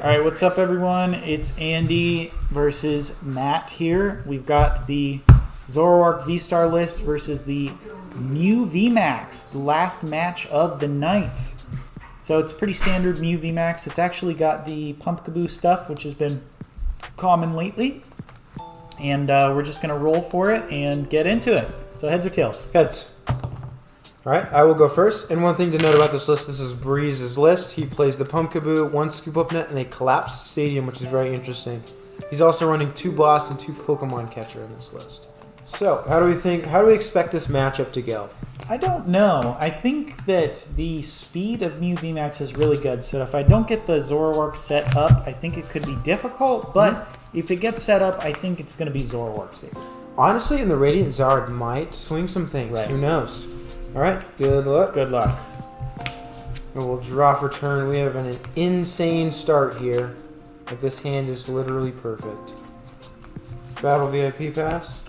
Alright, what's up everyone? It's Andy versus Matt here. We've got the Zoroark VStar list versus the Mew VMAX, the last match of the night. So it's pretty standard Mew VMAX. It's actually got the Pumpkaboo stuff, which has been common lately. And we're just going to roll for it and get into it. So heads or tails? Heads. Alright, I will go first. And one thing to note about this list, this is Breeze's list. He plays the Pumpkaboo, 1 Scoop Up Net, and a Collapsed Stadium, which is very interesting. He's also running 2 Boss and 2 Pokemon Catcher in this list. So, how do we expect this matchup to go? I don't know. I think that the speed of Mew VMAX is really good. So if I don't get the Zoroark set up, I think it could be difficult. But if it gets set up, I think it's going to be Zoroark's favorite. Honestly, in the Radiant Charizard might swing some things. Right. Who knows? Alright, good luck. Good luck. And we'll draw for turn. We have an insane start here. Like, this hand is literally perfect. Battle VIP pass.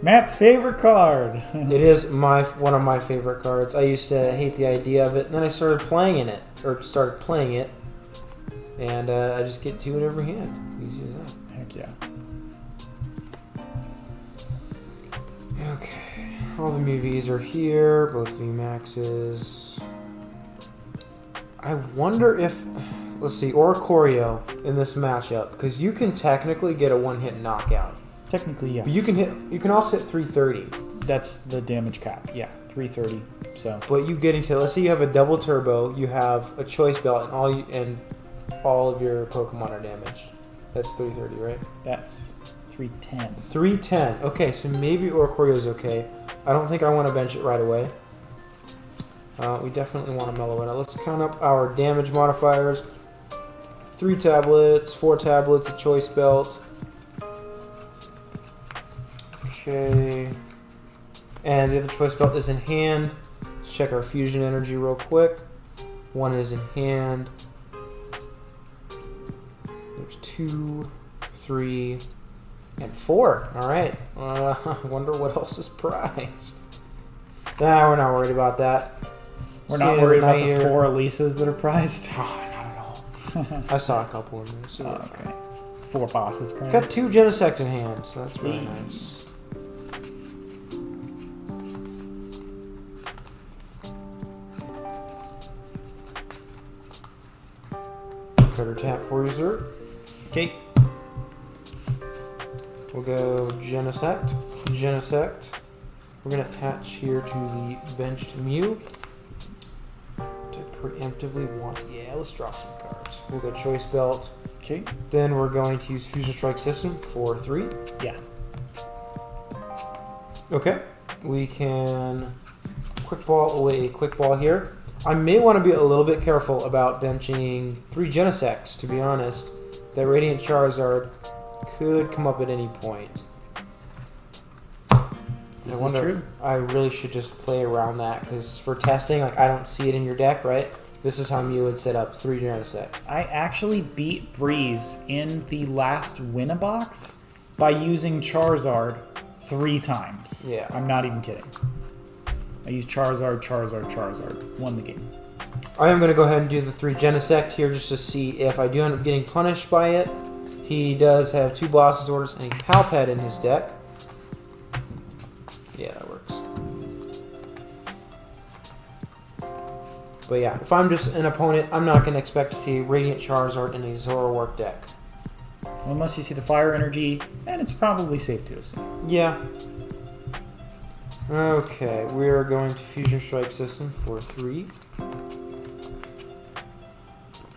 Matt's favorite card. It is one of my favorite cards. I used to hate the idea of it, and then I started playing it, and I just get 2 in every hand. Easy as that. Heck yeah. Okay. All the Mew Vs are here, both VMAXs. I wonder if, let's see, or Choreo in this matchup, because you can technically get a 1-hit knockout. Technically, yes. But you can also hit 330. That's the damage cap. Yeah, 330. So. But you get into, let's say you have a double turbo, you have a choice belt, and all of your Pokemon are damaged. That's 330, right? That's 310. 310. Okay, so maybe Oricoreo's okay. I don't think I want to bench it right away. We definitely want to mellow it out. Let's count up our damage modifiers. 3 tablets, 4 tablets, a choice belt. Okay. And the other choice belt is in hand. Let's check our fusion energy real quick. 1 is in hand. There's 2, 3, and 4. Alright. I wonder what else is prized. Nah, we're not worried about that. We're not worried about the 4 Elises that are prized? Oh, not at all. I saw a couple in there. So okay. 4 bosses prized. Got 2 Genesect in hand, so that's really nice. Cutter tap for you, sir. Okay. We'll go Genesect. We're going to attach here to the benched Mew. To preemptively want... Yeah, let's draw some cards. We'll go Choice Belt. Okay. Then we're going to use Fusion Strike System for 3. Yeah. Okay. We can Quick Ball away a Quick Ball here. I may want to be a little bit careful about benching 3 Genesects, to be honest. That Radiant Charizard could come up at any point. This is true. I really should just play around that, because for testing, like, I don't see it in your deck, right? This is how Mew would set up 3 Genesect. I actually beat Breeze in the last Win-A-Box by using Charizard 3 times. Yeah. I'm not even kidding. I used Charizard. Won the game. I am going to go ahead and do the 3 Genesect here just to see if I do end up getting punished by it. He does have 2 Boss's Orders and a Palpad in his deck. Yeah, that works. But yeah, if I'm just an opponent, I'm not going to expect to see Radiant Charizard in a Zoroark deck. Unless you see the fire energy, and it's probably safe to assume. Yeah. Okay, we are going to Fusion Strike System for 3.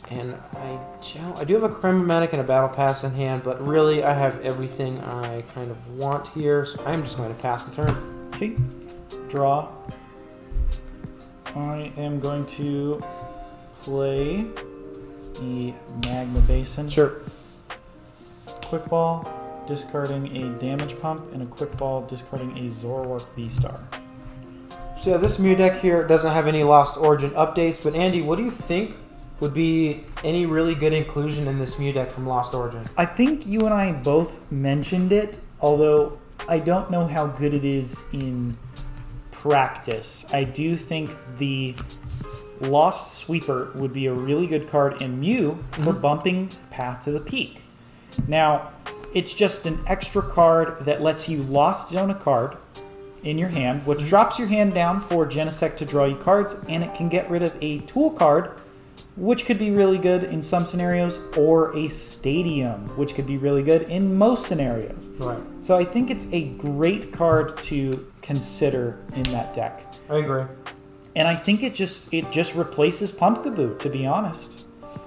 And I do have a Chromatic and a Battle Pass in hand, but really I have everything I kind of want here, so I'm just going to pass the turn. Okay, draw. I am going to play the Magma Basin. Sure. Quick Ball, discarding a Damage Pump, and a Quick Ball, discarding a Zoroark VStar. So yeah, this Mew deck here doesn't have any Lost Origin updates, but Andy, what do you think would be any really good inclusion in this Mew deck from Lost Origin? I think you and I both mentioned it, although I don't know how good it is in practice. I do think the Lost Sweeper would be a really good card in Mew for bumping Path to the Peak. Now, it's just an extra card that lets you Lost Zone a card in your hand, which drops your hand down for Genesect to draw you cards, and it can get rid of a tool card, which could be really good in some scenarios, or a Stadium, which could be really good in most scenarios. Right. So I think it's a great card to consider in that deck. I agree. And I think it just replaces Pumpkaboo, to be honest.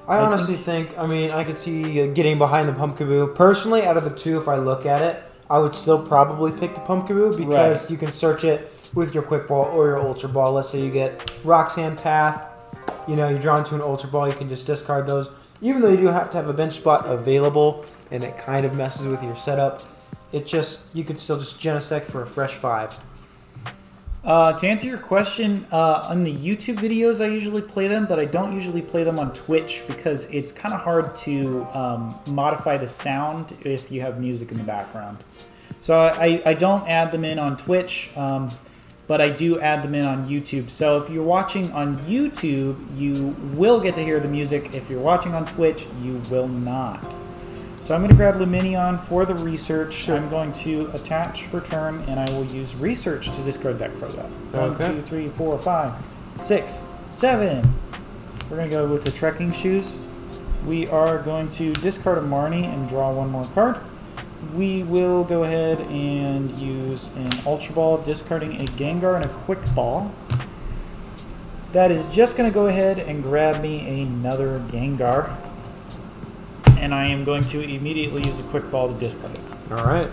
I honestly think, I mean, I could see getting behind the Pumpkaboo. Personally, out of the two, if I look at it, I would still probably pick the Pumpkaboo because you can search it with your Quick Ball or your Ultra Ball. Let's say you get Roxanne Path, you know, you're drawn to an Ultra Ball, you can just discard those. Even though you do have to have a bench spot available, and it kind of messes with your setup, it just, you could still just Genesect for a fresh 5. To answer your question, on the YouTube videos, I usually play them, but I don't usually play them on Twitch because it's kind of hard to modify the sound if you have music in the background. So I don't add them in on Twitch, but I do add them in on YouTube. So if you're watching on YouTube, you will get to hear the music. If you're watching on Twitch, you will not. So I'm going to grab Lumineon for the research. Sure. I'm going to attach for turn, and I will use research to discard that Crobat. 1, 2, 3, 4, 5, 6, 7. We're going to go with the trekking shoes. We are going to discard a Marnie and draw one more card. We will go ahead and use an Ultra Ball, discarding a Gengar and a Quick Ball. That is just going to go ahead and grab me another Gengar. And I am going to immediately use a Quick Ball to discard it. All right.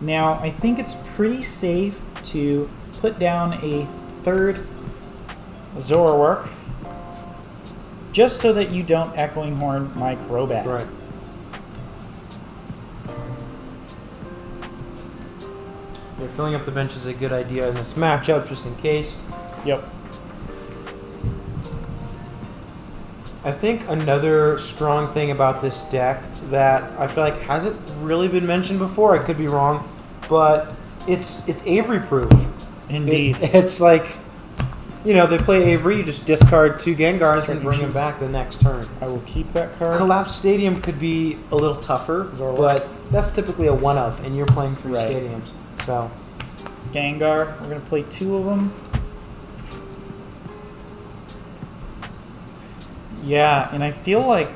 Now, I think it's pretty safe to put down a third Zoroark, just so that you don't Echoing Horn my Crobat. Right. Yeah, filling up the bench is a good idea in this matchup, just in case. Yep. I think another strong thing about this deck that I feel like hasn't really been mentioned before, I could be wrong, but it's Avery proof. Indeed. It's like, you know, they play Avery, you just discard 2 Gengars and bring them back the next turn. I will keep that card. Collapse Stadium could be a little tougher, but that's typically a one-of, and you're playing 3 stadiums. So Gengar, we're going to play 2 of them. Yeah, and I feel like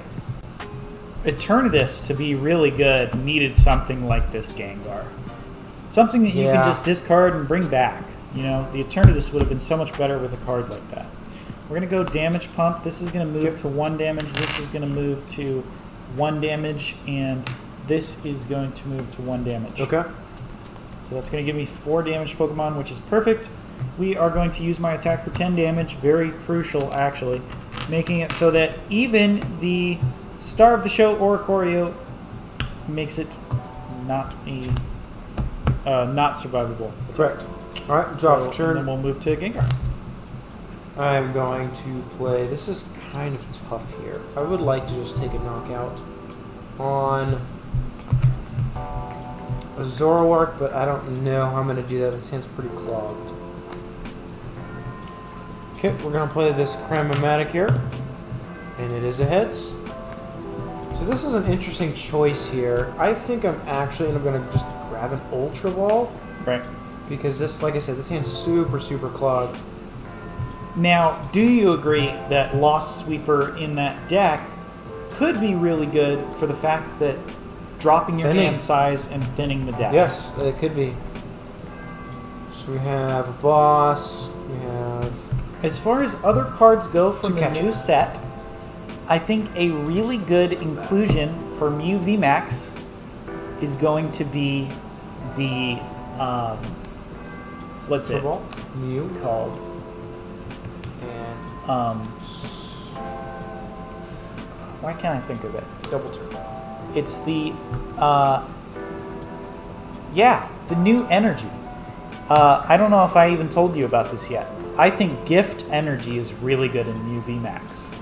Eternatus, to be really good, needed something like this Gengar. Something that you can just discard and bring back. You know, the Eternatus would have been so much better with a card like that. We're going to go Damage Pump. This is going to move to 1 damage. This is going to move to 1 damage. And this is going to move to 1 damage. Okay. So that's going to give me 4 damage Pokemon, which is perfect. We are going to use my attack for 10 damage. Very crucial, actually. Making it so that even the star of the show, Oricorio, makes it not survivable. Correct. All right, draw for turn. And then we'll move to Gengar. I'm going to play. This is kind of tough here. I would like to just take a knockout on a Zoroark, but I don't know how I'm going to do that. This hand's pretty clogged. Okay, we're going to play this Cramomatic here, and it is a heads. So this is an interesting choice here. I think I'm actually going to just grab an Ultra Ball. Right. Because this, like I said, this hand's super, super clogged. Now, do you agree that Lost Sweeper in that deck could be really good for the fact that dropping your hand size and thinning the deck? Yes, it could be. So we have a boss. We have... As far as other cards go from the new set, I think a really good inclusion for Mew VMAX is going to be the what's it Mew called? And why can't I think of it? double turn. It's the the new energy. I don't know if I even told you about this yet. I think Gift Energy is really good in Mew VMAX.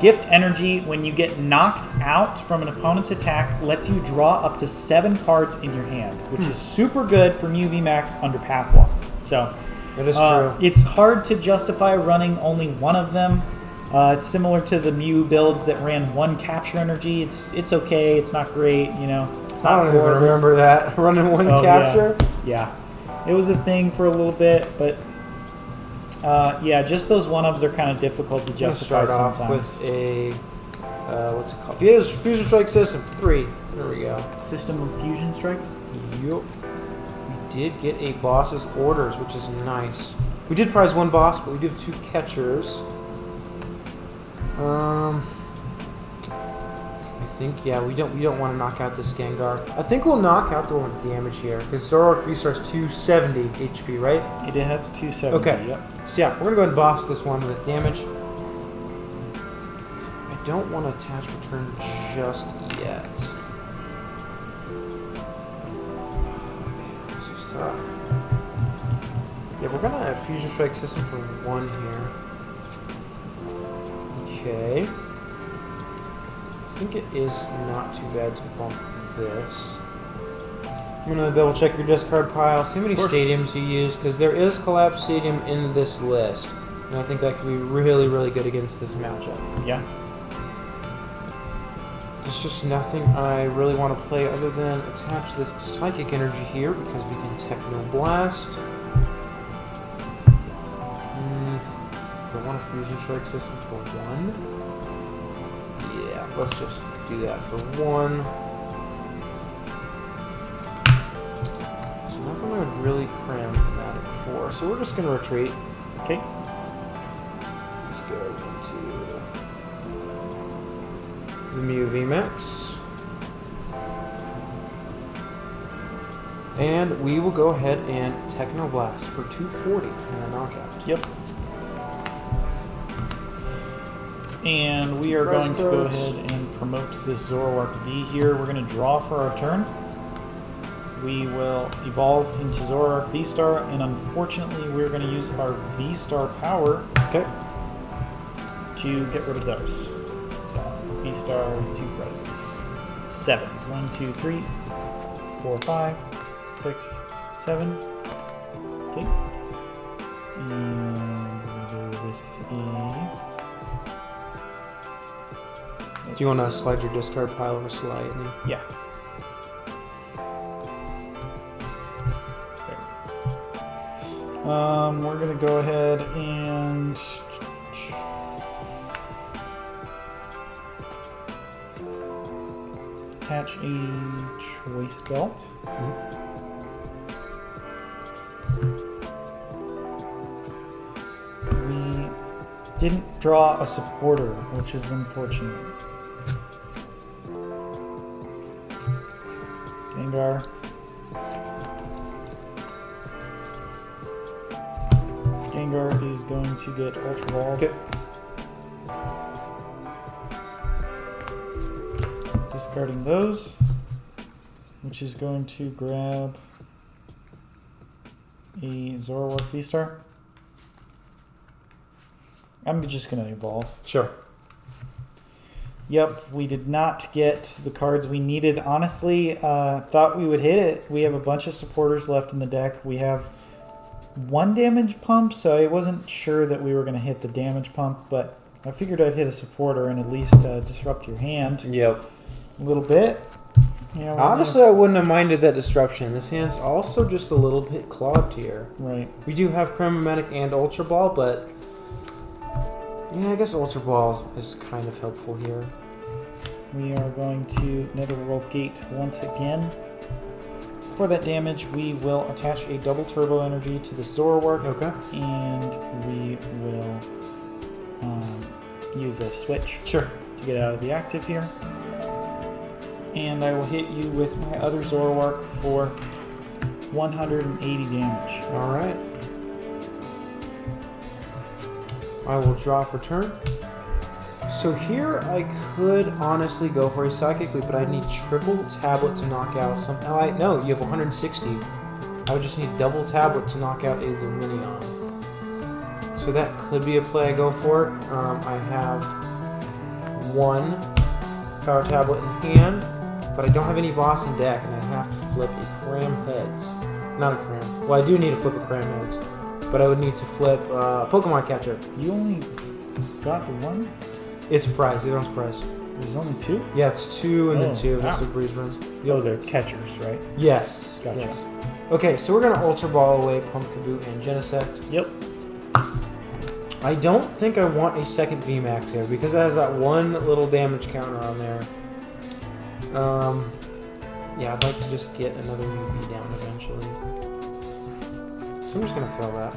Gift Energy, when you get knocked out from an opponent's attack, lets you draw up to 7 cards in your hand, which is super good for Mew VMAX under Pathwalk. So It is true. It's hard to justify running only one of them. It's similar to the Mew builds that ran one capture energy. It's okay. It's not great. You know, it's not I don't even remember that running one capture. Yeah, it was a thing for a little bit, but yeah, just those one-ups are kind of difficult to justify sometimes. Start off with a what's it called? Fusion Strike System 3. There we go. System of Fusion Strikes. Yup. We did get a boss's orders, which is nice. We did prize one boss, but we do have 2 catchers. I think we don't want to knock out this Gengar. I think we'll knock out the one with damage here because Zoroark VStar's 270 HP, right? It has 270. Okay. Yep. So yeah, we're gonna go ahead and boss this one with damage. I don't want to attach return just yet. This is tough. Yeah, we're gonna have Fusion Strike System for 1 here. Okay. I think it is not too bad to bump this. I'm going to double check your discard pile, see how many stadiums you use, because there is Collapse Stadium in this list. And I think that could be really, really good against this matchup. Yeah. There's just nothing I really want to play other than attach this Psychic Energy here, because we can Techno Blast. I want a Fusion Strike System for 1. Yeah, let's just do that for 1. So nothing I would really cram that for. So we're just going to retreat. Okay. Let's go into the Mew VMAX. And we will go ahead and Techno Blast for 240 and a knockout. Yep. And we are going to go ahead and promote this Zoroark V here. We're going to draw for our turn. We will evolve into Zoroark VStar, and unfortunately we're going to use our VStar power to get rid of those. So, VStar, 2 prizes. 7. 1, 2, 3, 4, 5, 6, 7. Okay. And we're going to go with a... Do you want to slide your discard pile over slightly? Yeah. There. We're going to go ahead and attach a choice belt. We didn't draw a supporter, which is unfortunate. Gengar. Gengar is going to get Ultra Ball. Okay. Discarding those, which is going to grab a Zoroark VStar. I'm just going to evolve. Sure. Yep, we did not get the cards we needed. Honestly, thought we would hit it. We have a bunch of supporters left in the deck. We have 1 damage pump, so I wasn't sure that we were going to hit the damage pump, but I figured I'd hit a supporter and at least disrupt your hand. Yep. A little bit. You know, honestly, I wouldn't have minded that disruption. This hand's also just a little bit clogged here. Right. We do have Chromatic and Ultra Ball, but yeah, I guess Ultra Ball is kind of helpful here. We are going to Netherworld Gate once again. For that damage, we will attach a double turbo energy to the Zoroark. Okay. And we will use a switch. Sure. To get out of the active here. And I will hit you with my other Zoroark for 180 damage. Alright. I will draw for turn. So here I could honestly go for a Psychic Leap, but I'd need triple Tablet to knock out something. No, you have 160. I would just need double Tablet to knock out a Lumineon. So that could be a play I go for. I have 1 Power Tablet in hand, but I don't have any boss in deck, and I have to flip a Cram Heads. Not a Cram. Well, I do need to flip a Cram Heads. but I would need to flip Pokemon Catcher. You only got the one? It's a prize. Either one's a prize. There's only 2? Yeah, it's 2 and then Oh, 2. That's wow. what Breeze runs. Oh, they're catchers, right? Yes. Gotcha. Yes. Okay, so we're going to Ultra Ball away Pumpkaboo and Genesect. Yep. I don't think I want a second VMAX here because it has that one little damage counter on there. Yeah, I'd like to just get another UV down eventually. So I'm just going to fill that.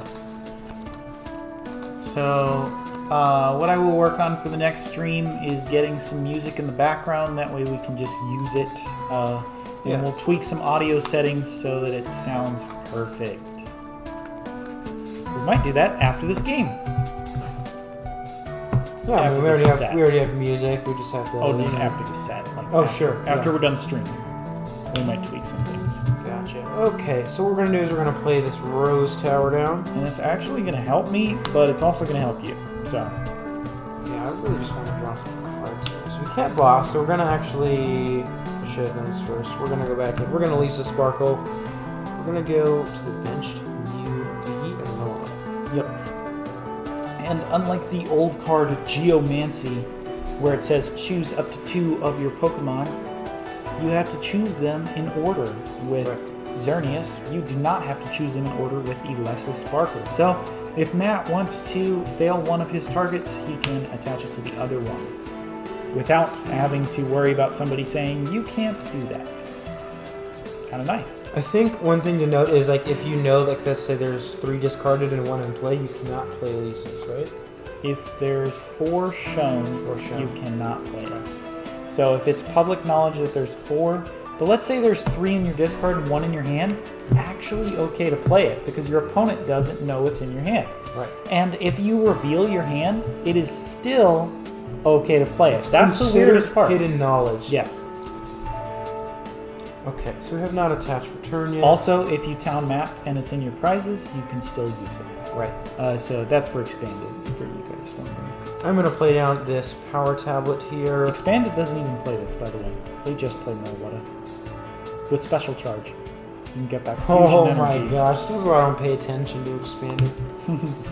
So, what I will work on for the next stream is getting some music in the background. That way we can just use it. And we'll tweak some audio settings so that it sounds perfect. We might do that after this game. Yeah, I mean, we After the already have music. We just have to. Oh, no, after the set. Like Oh, after, sure. After Yeah. we're done streaming, we might tweak some things. Gotcha. Okay, so what we're gonna do is we're gonna play this Rose Tower down. And it's actually going to help me, but it's also going to help you. So, Yeah, I really just want to draw some cards here. So we can't boss, so we're gonna actually. I should have done this first. We're gonna go back in. We're gonna Lisa Sparkle. We're gonna go to the benched Mew V and LOR. yep. And unlike the old card Geomancy, where it says choose up to 2 of your Pokemon, you have to choose them in order. With Xerneas, you do not have to choose them in order with Elesa Sparkle. So, if Matt wants to fail one of his targets, he can attach it to the other one without having to worry about somebody saying, you can't do that. Kind of nice. I think one thing to note is like if you know, like let's say there's 3 discarded and 1 in play, you cannot play Lisas, right? If there's 4 shown, shown. you cannot play it. So if it's public knowledge that there's 4, but let's say there's 3 in your discard and 1 in your hand, it's actually okay to play it because your opponent doesn't know what's in your hand. Right. And if you reveal your hand, it is still okay to play it. That's the Considered weirdest part. hidden knowledge. Yes. Okay, so we have not attached for turn yet. Also, if you town map and it's in your prizes, you can still use it. Right. So that's for expanded for you guys. Wondering. I'm gonna play down this power tablet here. Expanded doesn't even play this, by the way. They just play Meloetta. With special charge. You can get back fusion Oh my energies. gosh, this is where I don't pay attention to expanded.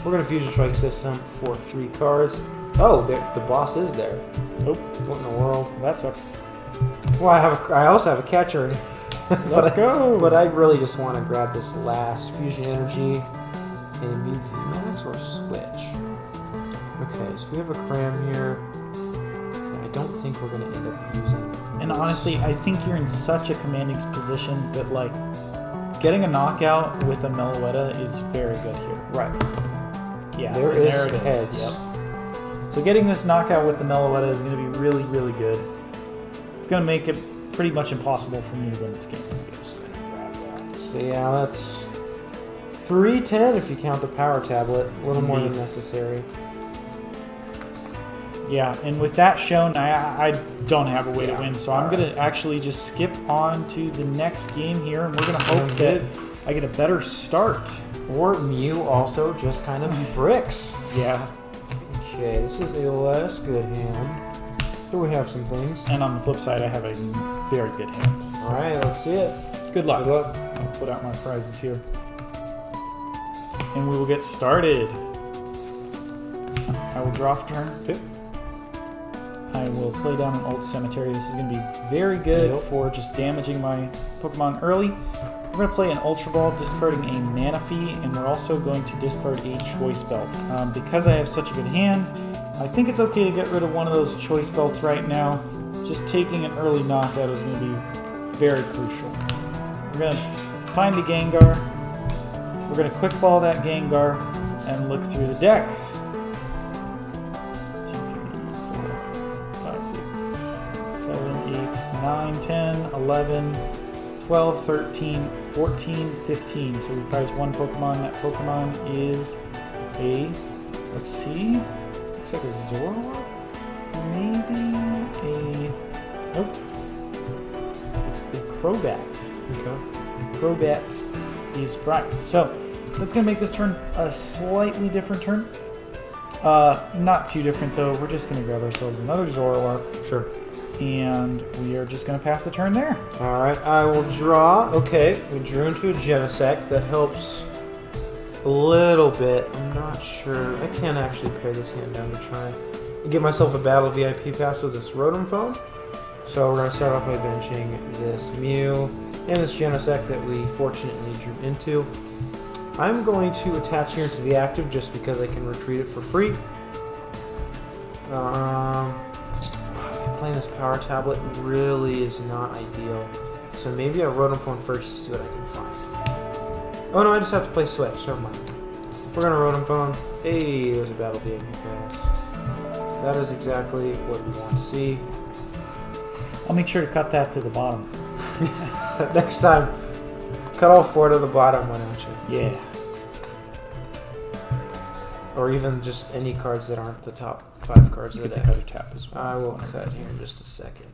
We're gonna Fusion Strike System for 3 cards. Oh, the boss is there. Nope. What in the world? That sucks. Well, I also have a catcher. Let's go. But I really just want to grab this last Fusion Energy and Mew VMAX or Switch. Okay, so we have a Cram here. I don't think we're going to end up using. And honestly, I think you're in such a commanding position that, like, getting a knockout with a Meloetta is very good here. Right. Yeah, There and is it heads. Yep. So getting this knockout with the Meloetta is going to be really, really good. It's going to make it pretty much impossible for me to win this game. I'm just going to grab that. So yeah, that's 310 if you count the power tablet. A little more than Indeed. necessary. Yeah, and with that shown, I don't have a way to Yeah. win, so I'm going to actually just skip on to the next game here, and we're going to hope that I get a better start. Or Mew also just kind of bricks. Yeah, Okay, this is a less good hand. Here we have some things. and on the flip side, I have a very good hand. Alright, let's see it. Good luck. Good luck. I'll put out my prizes here. And we will get started. I will draw for turn. Okay. I will play down an old cemetery. This is going to be very good Yep. for just damaging my Pokemon early. We're going to play an Ultra Ball, discarding a Manaphy, and we're also going to discard a Choice Belt. Because I have such a good hand, I think it's okay to get rid of one of those Choice Belts right now. Just taking an early knockout is going to be very crucial. We're going to find the Gengar. We're going to Quick Ball that Gengar and look through the deck. 7, 8, 9, 10, 11, 12, 13, 14, 15. So we prize 1 Pokemon. That Pokemon is a, let's see, looks like a Zoroark? Maybe a, nope. It's the Crobat. Okay. Crobat is prized. So that's going to make this turn a slightly different turn. Not too different though. We're just going to grab ourselves another Zoroark. Sure. And we are just going to pass the turn there. Alright, I will draw. Okay, we drew into a Genesect. That helps a little bit. I'm not sure. I can't actually pare this hand down to try and get myself a battle VIP pass with this Rotom phone. So we're going to start off by benching this Mew and this Genesect that we fortunately drew into. I'm going to attach here into the active just because I can retreat it for free. Playing this power tablet really is not ideal. So maybe I Rotom phone first to see what I can find. Oh no, I just have to play Switch. Never mind. We're going to Rotom phone. Hey, there's a battle VIP pass. That is exactly what we want to see. I'll make sure to cut that to the bottom. Next time, cut all 4 to the bottom, why don't you? Yeah. Or even just any cards that aren't the top 5 cards You of the could deck. take out a tap as well. I will cut here in just a second.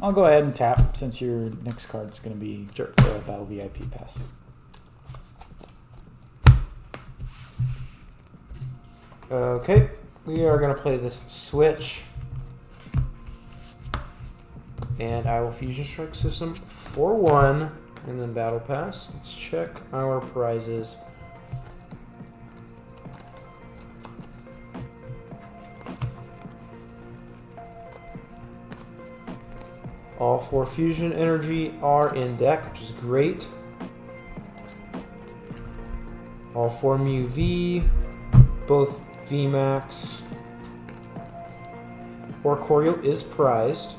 I'll go ahead and tap since your next card's going to be Sure. the Battle VIP pass. Okay, we are going to play this Switch. And I will Fusion Strike System for 1 and then Battle Pass. Let's check our prizes. All 4 Fusion Energy are in deck, which is great. All 4 Mew V, both VMAX. Oricorio is prized.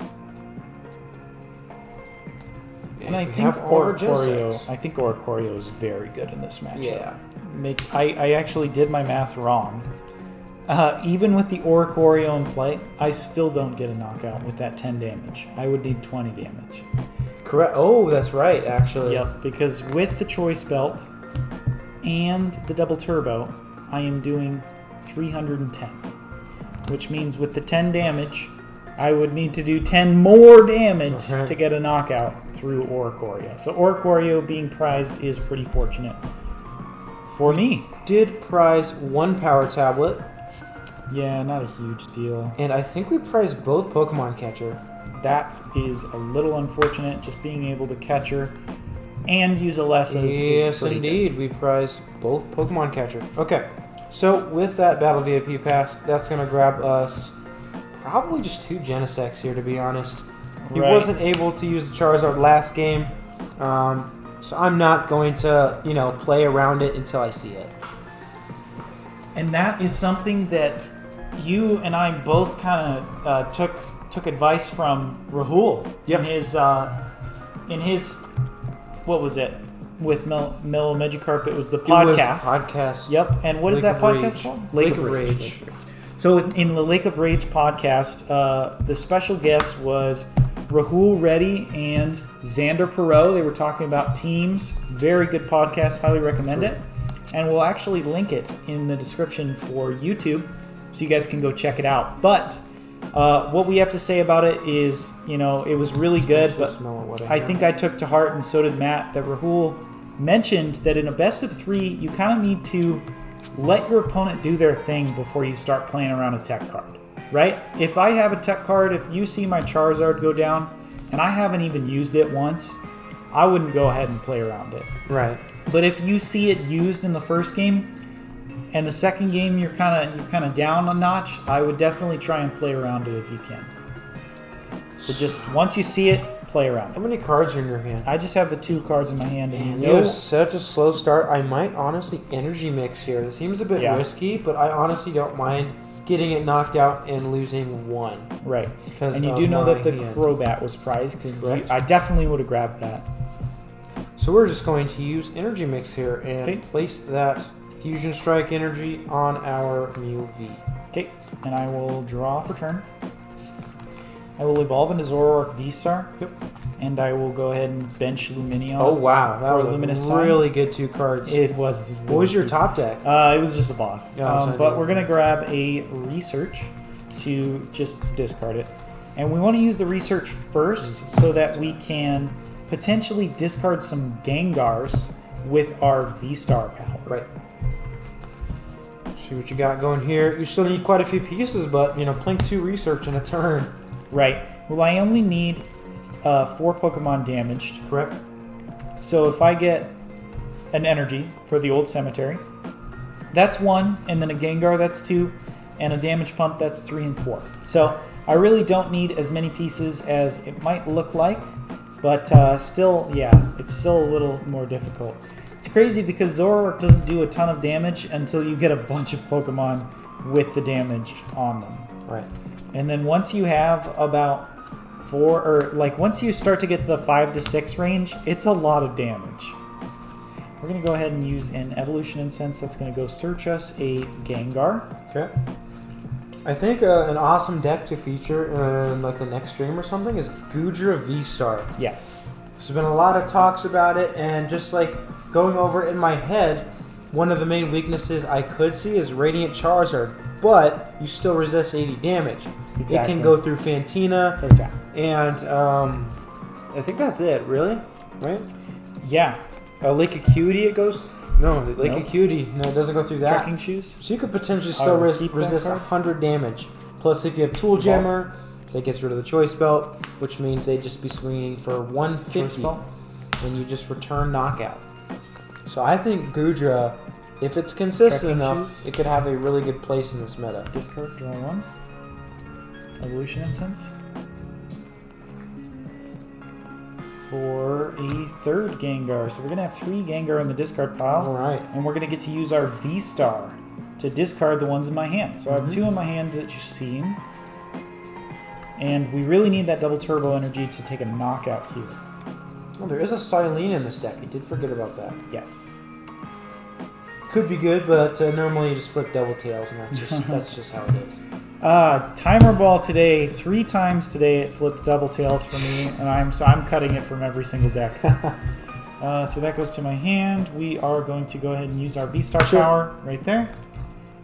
And I we think have all our Oricorio, Genesects. I think Oricorio is very good in this matchup. Yeah. I actually did my math wrong. Even with the Oricorio in play, I still don't get a knockout with that 10 damage. I would need 20 damage. Correct. Oh, that's right, actually. Yep, because with the Choice Belt and the Double Turbo, I am doing 310. Which means with the 10 damage, I would need to do 10 more damage to get a knockout through Oricorio. So Oricorio being prized is pretty fortunate for me. Did prize 1 power tablet, Yeah, not a huge deal. and I think we prized both Pokemon Catcher. That is a little unfortunate, just being able to catch her and use a lessons. Yes, indeed. We prized both Pokemon Catcher. Okay, so with that Battle VIP pass, that's going to grab us probably just 2 Genesects here, to be honest. He Right. wasn't able to use the Charizard last game, so I'm not going to, play around it until I see it. And that is something that you and I both kind of took advice from Rahul Yep. in his what was it with Mel Magikarp? It was the It was podcast. podcast. Yep. And what is Lake that of podcast Rage. called? Lake of Rage. So in the Lake of Rage podcast, the special guest was Rahul Reddy and Xander Perot. They were talking about teams. Very good podcast. Highly recommend it. And we'll actually link it in the description for YouTube so you guys can go check it out. But what we have to say about it is, it was really good. Just But smell of what I have. think I took to heart, and so did Matt, that Rahul mentioned that in a best of 3, you kind of need to let your opponent do their thing before you start playing around a tech card, right? If I have a tech card, if you see my Charizard go down and I haven't even used it once, I wouldn't go ahead and play around it. Right. But if you see it used in the first game and the second game you're kind of down a notch, I would definitely try and play around it if you can. So just once you see it, play around How it. many cards are in your hand? I just have the 2 cards in my hand, and Man, it was such a slow start. I might honestly energy mix here. It seems a bit risky, but I honestly don't mind getting it knocked out and losing 1. right. Because And you of do know my that the hand. Crobat was prized because Correct. I definitely would have grabbed that. So we're just going to use energy mix here and Okay. place that Fusion Strike energy on our Mew V. Okay, and I will draw for turn. I will evolve into Zoroark VStar. Yep. And I will go ahead and bench Lumineon. Oh wow, that For was Luminous a Sun. really good 2 cards. It was. What was your top deck? It was just a boss. Yeah, so I but did. we're going to grab a research to just discard it. And we want to use the research first so that we can potentially discard some Gengars with our V-Star power. Right. See what you got going here. You still need quite a few pieces, but playing 2 research in a turn. Right. Well, I only need 4 Pokemon damaged. Correct. So if I get an energy for the old cemetery. That's 1, and then a Gengar, that's 2, and a damage pump, that's 3 and 4. So I really don't need as many pieces as it might look like, but still, yeah, it's still a little more difficult. It's crazy because Zoroark doesn't do a ton of damage until you get a bunch of Pokemon with the damage on them. Right. And then once you have about 4, or like once you start to get to the 5 to 6 range, it's a lot of damage. We're going to go ahead and use an Evolution Incense that's going to go search us a Gengar. Okay. I think an awesome deck to feature in like the next stream or something is Goodra VStar. Yes. There's been a lot of talks about it, and just like going over it in my head, one of the main weaknesses I could see is Radiant Charizard, but you still resist 80 damage. Exactly. It can go through Fantina, Okay. and I think that's it, really? Right? Yeah. Lake Acuity, it goes... No, Lake Nope. Acuity, no, it doesn't go through that. Trekking shoes. So you could potentially still Keep that resist card? 100 damage. Plus, if you have Tool Gemmer, that gets rid of the Choice Belt, which means they'd just be swinging for 150 when you just return Knockout. So I think Goodra, if it's consistent Trekking enough, shoes? it could have a really good place in this meta. Discard, draw 1. Evolution Incense. For a 3rd Gengar. So we're going to have 3 Gengar in the discard pile. Alright. And we're going to get to use our V-Star to discard the ones in my hand. So I have 2 in my hand that you've seen. And we really need that double turbo energy to take a knockout here. Oh, there is a Silene in this deck. I did forget about that. Yes. Could be good, but normally you just flip double tails, and that's just how it is. Timer ball today, 3 times today it flipped double tails for me, and I'm cutting it from every single deck. So that goes to my hand. We are going to go ahead and use our V-Star power right there,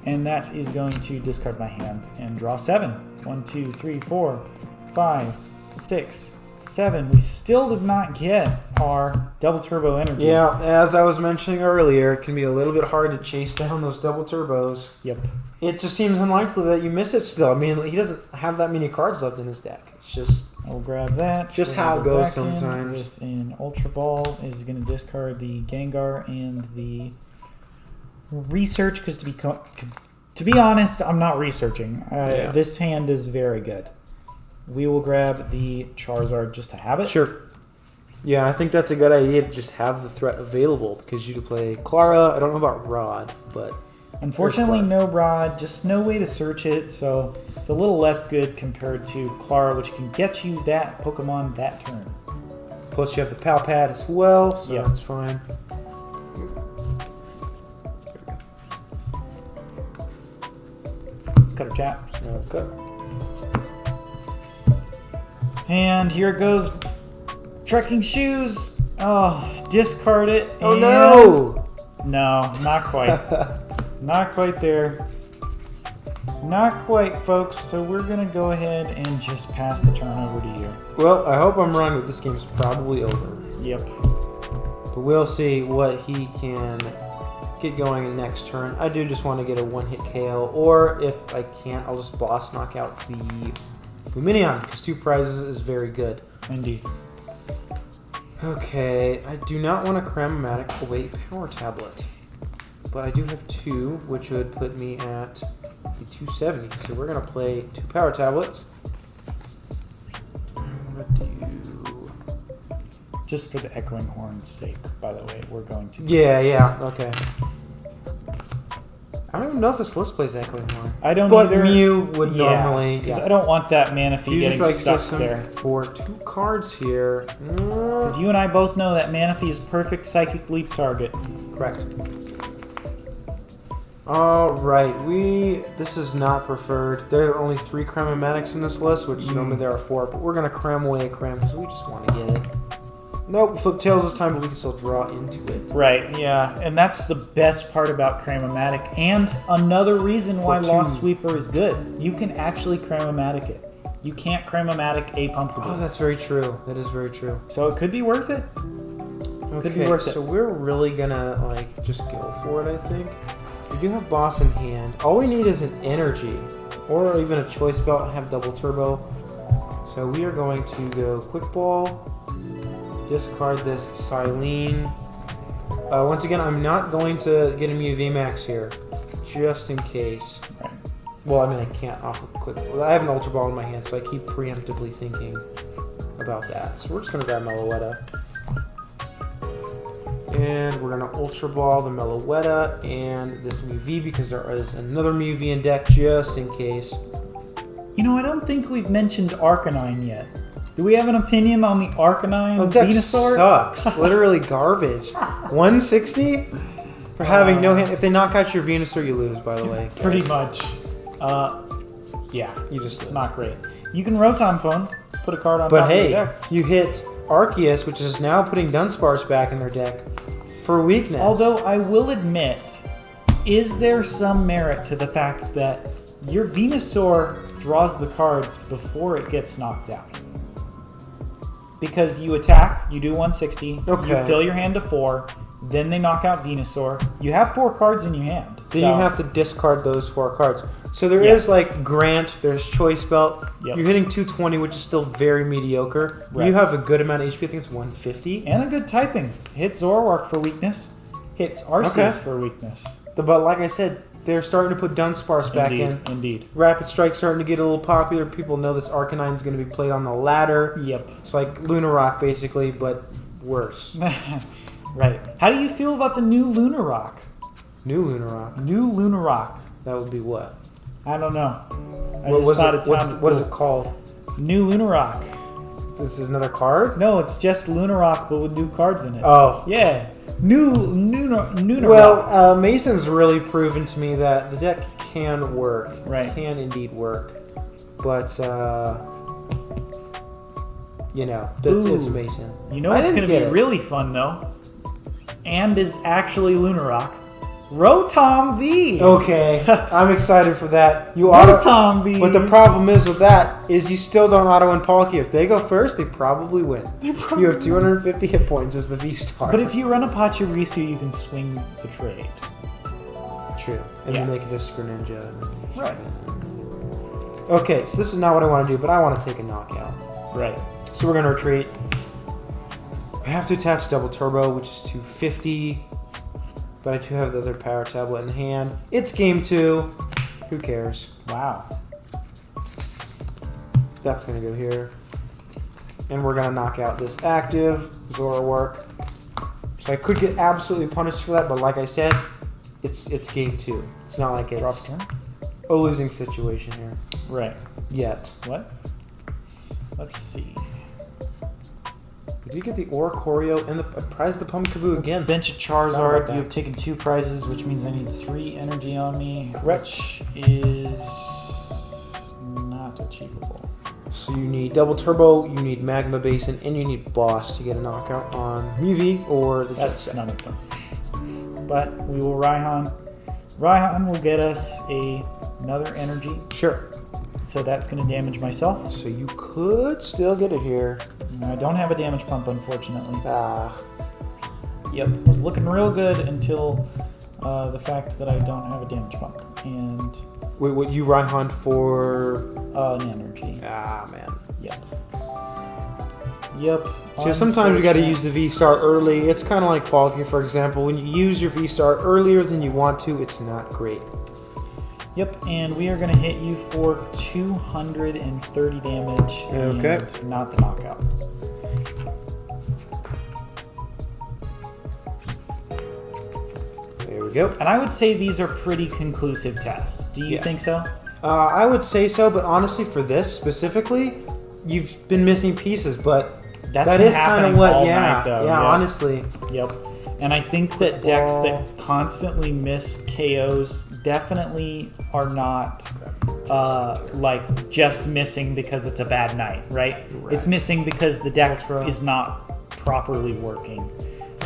and that is going to discard my hand and draw 7. 1, 2, 3, 4, 5, 6, 7. We still did not get our double turbo energy. Yeah, as I was mentioning earlier, it can be a little bit hard to chase down those double turbos. Yep. It just seems unlikely that you miss it still. I mean, he doesn't have that many cards left in his deck. It's just... I'll grab that. Just We're how gonna it go goes back in sometimes. With an Ultra Ball is going to discard the Gengar and the Research, because to be honest, I'm not researching. Yeah. This hand is very good. We will grab the Charizard just to have it. Sure. Yeah, I think that's a good idea to just have the threat available, because you could play Klara. I don't know about Rod, but... Unfortunately, no Rod, just no way to search it, so it's a little less good compared to Klara, which can get you that Pokemon that turn. Plus you have the Pal Pad as well, so Yep. that's fine. Cut or chat. Okay. And here it goes. Trekking shoes. Oh, discard it. Oh and- no! No, not quite. Not quite there. Not quite, folks. So we're going to go ahead and just pass the turn over to you. Well, I hope I'm wrong, but this game's probably over. Yep. But we'll see what he can get going in next turn. I do just want to get a one-hit KO, or if I can't, I'll just boss knock out the Lumineon, because 2 prizes is very good. Indeed. Okay, I do not want a Cramomatic Await Power Tablet, but I do have 2, which would put me at the 270. So we're going to play 2 Power Tablets. I'm going to do... Just for the echoing horn's sake, by the way, we're going to. Yeah, okay. I don't even know if this list plays Echoing Horn. I don't But either. Mew would normally... Because I don't want that Manaphy Fusion getting Strike stuck system there. for 2 cards here. Because you and I both know that Manaphy is perfect Psychic Leap target. Correct. Alright, this is not preferred. There are only 3 Cramomatics in this list, which normally there are 4, but we're going to cram away a Cram because we just want to get it. Nope, flip tails this time, but we can still draw into it. Right, yeah. And that's the best part about Cramomatic. And another reason why For Lost 2. Sweeper is good. You can actually Cramomatic it. You can't Cramomatic a Pumpkin. Oh, that's very true. That is very true. So it could be worth it. Okay, Could be worth it. so we're really gonna like just go for it, I think. We do have Boss in hand. All we need is an energy, or even a Choice Belt and have double turbo. So we are going to go Quick Ball, discard this Silene, Once again, I'm not going to get a Mew VMAX here, just in case. Right. Well, I mean, I can't off quick. I have an Ultra Ball in my hand, so I keep preemptively thinking about that. So we're just going to grab Meloetta. And we're going to Ultra Ball the Meloetta and this Mew V because there is another Mew V in deck just in case. You know, I don't think we've mentioned Arcanine yet. Do we have an opinion on the Arcanine deck Venusaur? sucks. Literally garbage. 160 for having no hand. If they knock out your Venusaur, you lose, by the way. Pretty much. Yeah. It's It's not great. You can Rotom Phone, put a card on But top of hey, your deck. you hit Arceus, which is now putting Dunsparce back in their deck for weakness. Although I will admit, is there some merit to the fact that your Venusaur draws the cards before it gets knocked out? Because you attack, you do 160, Okay. you fill your hand to 4, then they knock out Venusaur. You have 4 cards in your hand. Then you have to discard those 4 cards. So there Yes. is like Grant, there's Choice Belt. Yep. You're hitting 220, which is still very mediocre. Right. You have a good amount of HP, I think it's 150. And a good typing. Hits Zoroark for weakness. Hits Arceus Okay. for weakness. But like I said, they're starting to put Dunsparce back in. Indeed. Rapid Strike's starting to get a little popular. People know this Arcanine's going to be played on the ladder. Yep. It's like Lunarock, basically, but worse. Right. How do you feel about the new Lunarock? New Lunarock. New Lunarock. That would be what? I don't know. I What just was thought it? it sounded What is cool. it called? New Lunarock. This is another card? No, it's just Lunarock, but with new cards in it. Oh. Yeah. New Lunarock. Well, Mason's really proven to me that the deck can work. Right. Can indeed work. But, you know, it's Ooh. Mason. You know I what's didn't going to be get it. really fun, though? And is actually Lunarock. Rotom V! Okay, I'm excited for that. You auto, Rotom V! but the problem is with that is you still don't auto win Palkia. If they go first, they probably win. You have 250 hit points as the V-Star. But if you run a Pachirisu, you can swing the trade. True, and Yeah. then they can just Greninja. Right. Okay, so this is not what I want to do, but I want to take a knockout. Right. So we're going to retreat. I have to attach Double Turbo, which is 250. But I do have the other Power Tablet in hand. It's game 2. Who cares? Wow. That's going to go here. And we're going to knock out this active Zoroark. So I could get absolutely punished for that, but like I said, it's game 2. It's not like Drop it's turn? a losing situation here. Right. Yet. What? Let's see. Did you get the Oricorio and the prize the Pumpkaboo again? Bench a Forgot about Charizard. that. You have taken 2 prizes, which means I need 3 energy on me, Correct. which is not achievable. So you need Double Turbo, you need Magma Basin, and you need Boss to get a knockout on Mew V or the That's Jet Set. none of them. But we will Raihan. Raihan will get us another energy, Sure. so that's going to damage myself. So you could still get it here. I don't have a damage pump, unfortunately. Ah. Yep, was looking real good until the fact that I don't have a damage pump and Wait, what you Raihan for? an energy. Ah, man. Yep. Yep. So sometimes you got to Unfortunate. use the V-Star early. It's kind of like Palkia, for example. When you use your V-Star earlier than you want to, it's not great. Yep, and we are going to hit you for 230 damage. Okay. And not the knockout. There we go. And I would say these are pretty conclusive tests. Do you Yeah. think so? I would say so, but honestly, for this specifically, you've been missing pieces, but That's that been is kind happening of what, all yeah, night, though. yeah, honestly. Yep. And I think that decks Ball. that constantly miss KOs definitely are not like just missing because it's a bad night, right? It's missing because the deck Ultra. is not properly working.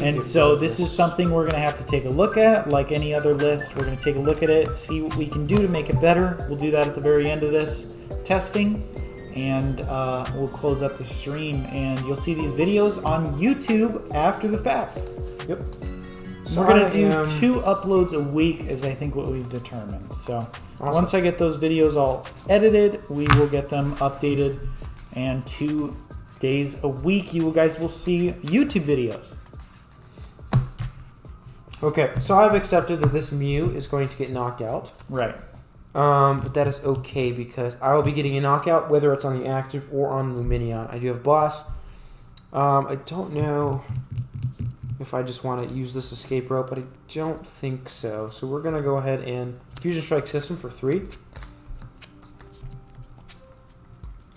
And Give so both this this. is something we're going to have to take a look at. Like any other list, we're going to take a look at it, see what we can do to make it better. We'll do that at the very end of this testing. And we'll close up the stream. And you'll see these videos on YouTube after the fact. Yep. We're going to do I am- 2 uploads a week is I think what we've determined. So Awesome. once I get those videos all edited, we will get them updated. And 2 days a week, you guys will see YouTube videos. Okay, so I've accepted that this Mew is going to get knocked out. Right. But that is okay because I will be getting a knockout whether it's on the active or on Lumineon. I do have Boss. I don't know if I just want to use this escape rope, but I don't think so. So we're going to go ahead and Fusion Strike System for 3.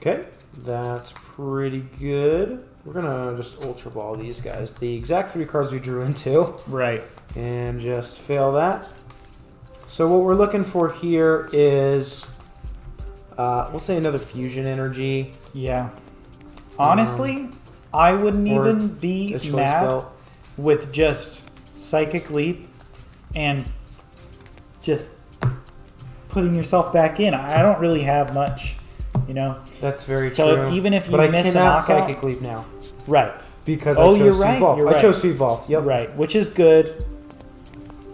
Okay, that's pretty good. We're going to just Ultra Ball these guys. The exact 3 cards we drew into. Right. And just fail that. So what we're looking for here is, we'll say another Fusion Energy. Yeah. Honestly, I wouldn't even be mad with just Psychic Leap and just putting yourself back in. I don't really have much, you know. That's very so true. So even if you but miss I a cannot knockout, Psychic Leap now. Right. Because I chose to evolve. You're right. I chose to evolve. Yep. Right, which is good.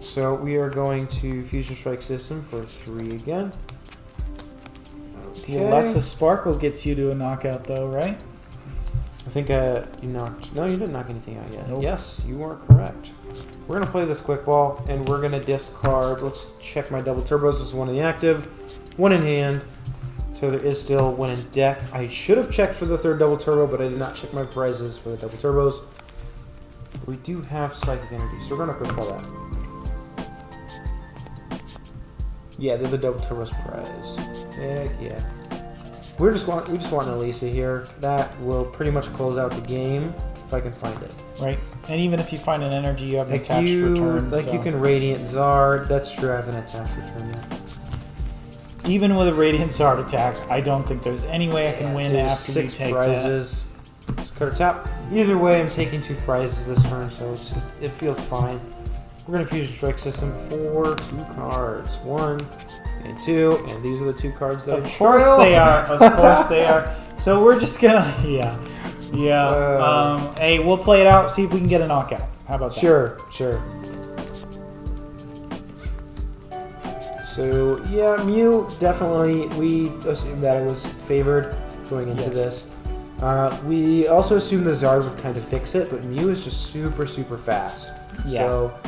So we are going to Fusion Strike System for 3 again. Okay. Less Sparkle gets you to a knockout, though, right? I think you knocked. No, you didn't knock anything out yet. Nope. Yes, you are correct. We're gonna play this quick ball, and we're gonna discard. Let's check my double turbos. This is 1 in the active, 1 in hand. So there is still 1 in deck. I should have checked for the 3rd double turbo, but I did not check my prizes for the double turbos. We do have Psychic Energy, so we're gonna quick ball that. Yeah, they're the double turbos prize. Heck yeah. We just want an Elisa here. That will pretty much close out the game if I can find it. Right. And even if you find an energy, you have an Like attached return. Like so. you can Radiant Zard. That's true. I have an attached return yet. Even with a Radiant Zard attack, I don't think there's any way I can win after you take prizes. Just cut or tap. Either way, I'm taking 2 prizes this turn, so it feels fine. We're gonna Fusion Strike System for 2 cards. 1 and 2, and these are the 2 cards that Of course they are. Of course they are. So we're just gonna, hey, we'll play it out. See if we can get a knockout. How about that? Sure. So yeah, Mew definitely. We assumed that it was favored going into this. We also assumed the Zard would kind of fix it, but Mew is just super fast. Yeah. So.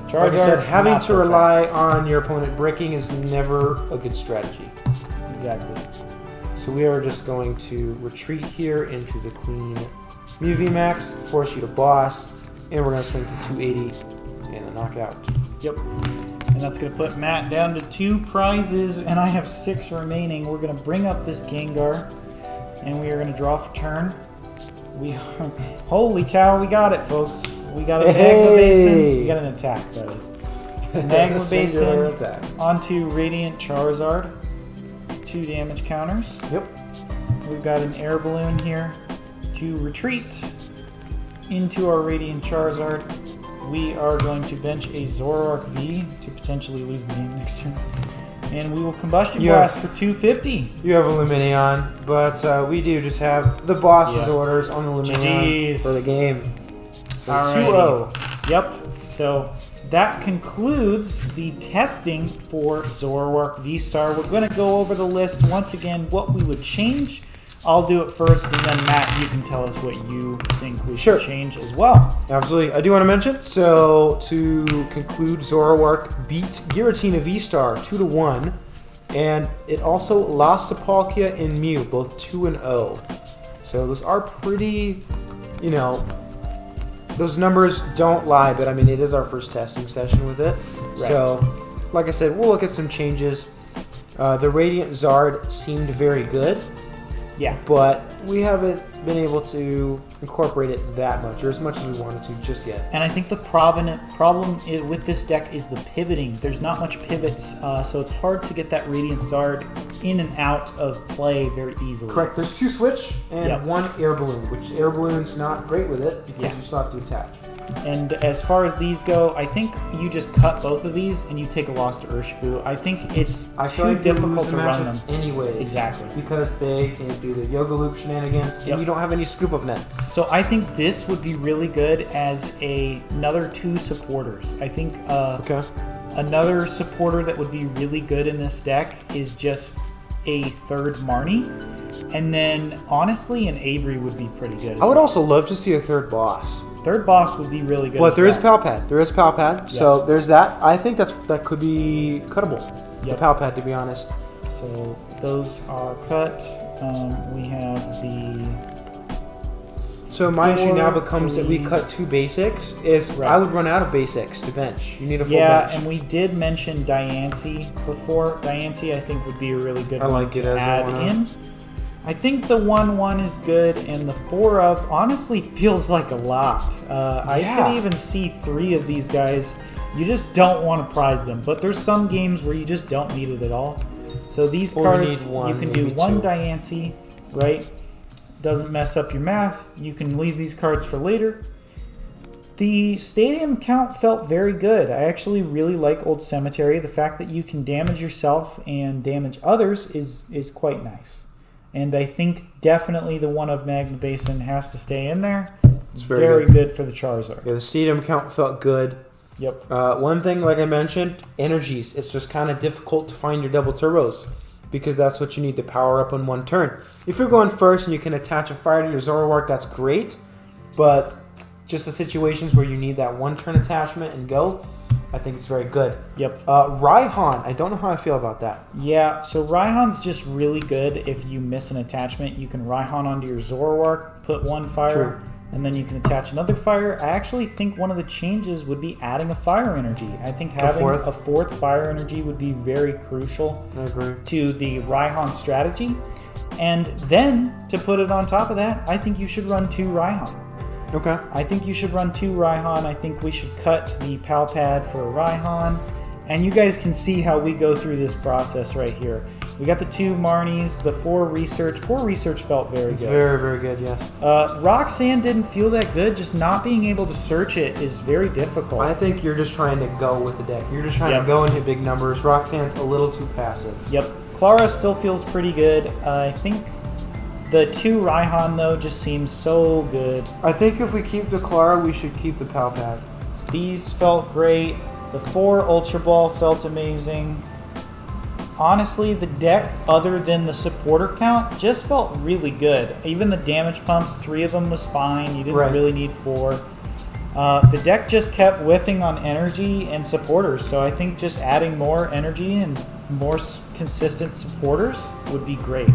Charizard, like I said, having to rely fast. on your opponent bricking is never a good strategy. Exactly. So we are just going to retreat here into the Queen Mew VMAX, force you to boss, and we're going to swing for 280 and the knockout. Yep. And that's going to put Matt down to 2 prizes, and I have 6 remaining. We're going to bring up this Gengar, and we are going to draw for turn. Holy cow, we got it, folks. We got a Magma Basin. We got an attack, that is. Magma Basin onto Radiant Charizard. 2 damage counters. Yep. We've got an air balloon here to retreat into our Radiant Charizard. We are going to bench a Zoroark V to potentially lose the game next turn. And we will Combustion Blast for 250. You have a Lumineon, but we do just have the boss's orders on the Lumineon for the game. So 2-0. Yep. So that concludes the testing for Zoroark VStar. We're going to go over the list once again, what we would change. I'll do it first, and then Matt, you can tell us what you think we should change as well. Absolutely. I do want to mention, so to conclude, Zoroark beat Giratina VStar 2-1, and it also lost to Palkia and Mew, both 2-0. So those are pretty, you know, those numbers don't lie, but I mean, it is our first testing session with it. Right. So, like I said, we'll look at some changes. The Radiant Zard seemed very good. Yeah. But we haven't been able to incorporate it that much, or as much as we wanted to just yet. And I think the problem with this deck is the pivoting. There's not much pivots, so it's hard to get that Radiant Zard in and out of play very easily. Correct. There's 2 switch and 1 air balloon, which air balloon's not great with it because you still have to attach. And as far as these go, I think you just cut both of these and you take a loss to Urshifu. I think it's too difficult to run them. Anyways. Exactly. Because they can do the Yoga Loop shenanigans, and you don't have any scoop up net. So I think this would be really good as another 2 supporters. I think another supporter that would be really good in this deck is just a 3rd Marnie. And then, honestly, an Avery would be pretty good. I would also love to see a 3rd boss. Third boss would be really good. But as there is well. Pal Pad. There is Pal Pad. So there's that. I think that could be cuttable. The Pal Pad, to be honest. So those are cut. We have the. So my issue now becomes that we cut 2 basics. I would run out of basics to bench. You need a full bench. Yeah, and we did mention Diancie before. Diancie, I think, would be a really good one to add in. I think the 1/1 is good, and the 4 of honestly feels like a lot. I could even see 3 of these guys. You just don't want to prize them, but there's some games where you just don't need it at all. So these cards, you can do 1 Diancie, right? Doesn't mess up your math. You can leave these cards for later. The stadium count felt very good. I actually really like Old Cemetery. The fact that you can damage yourself and damage others is quite nice. And I think definitely the one of Magma Basin has to stay in there. It's very good for the Charizard. Yeah, the stadium count felt good. Yep. One thing, like I mentioned, energies. It's just kind of difficult to find your double turbos because that's what you need to power up on 1 turn. If you're going first and you can attach a fire to your Zoroark, that's great. But just the situations where you need that 1 turn attachment and go, I think it's very good. Yep. Raihan, I don't know how I feel about that. Yeah, so Raihan's just really good if you miss an attachment. You can Raihan onto your Zoroark, put 1 fire, and then you can attach another fire. I actually think one of the changes would be adding a fire energy. I think having a 4th fire energy would be very crucial to the Raihan strategy. And then, to put it on top of that, I think you should run 2 Raihan. Okay. I think you should run 2 Raihan. I think we should cut the Pal Pad for Raihan. And you guys can see how we go through this process right here. We got the 2 Marnies, the 4 research. 4 research felt very good. Very, very good, yes. Roxanne didn't feel that good. Just not being able to search it is very difficult. I think you're just trying to go with the deck. You're just trying to go and hit big numbers. Roxanne's a little too passive. Yep. Klara still feels pretty good. I think the 2 Raihan, though, just seems so good. I think if we keep the Klara, we should keep the Pal Pad. These felt great. The 4 Ultra Ball felt amazing. Honestly, the deck, other than the supporter count, just felt really good. Even the damage pumps, 3 of them was fine. You didn't really need 4. The deck just kept whiffing on energy and supporters, so I think just adding more energy and more consistent supporters would be great.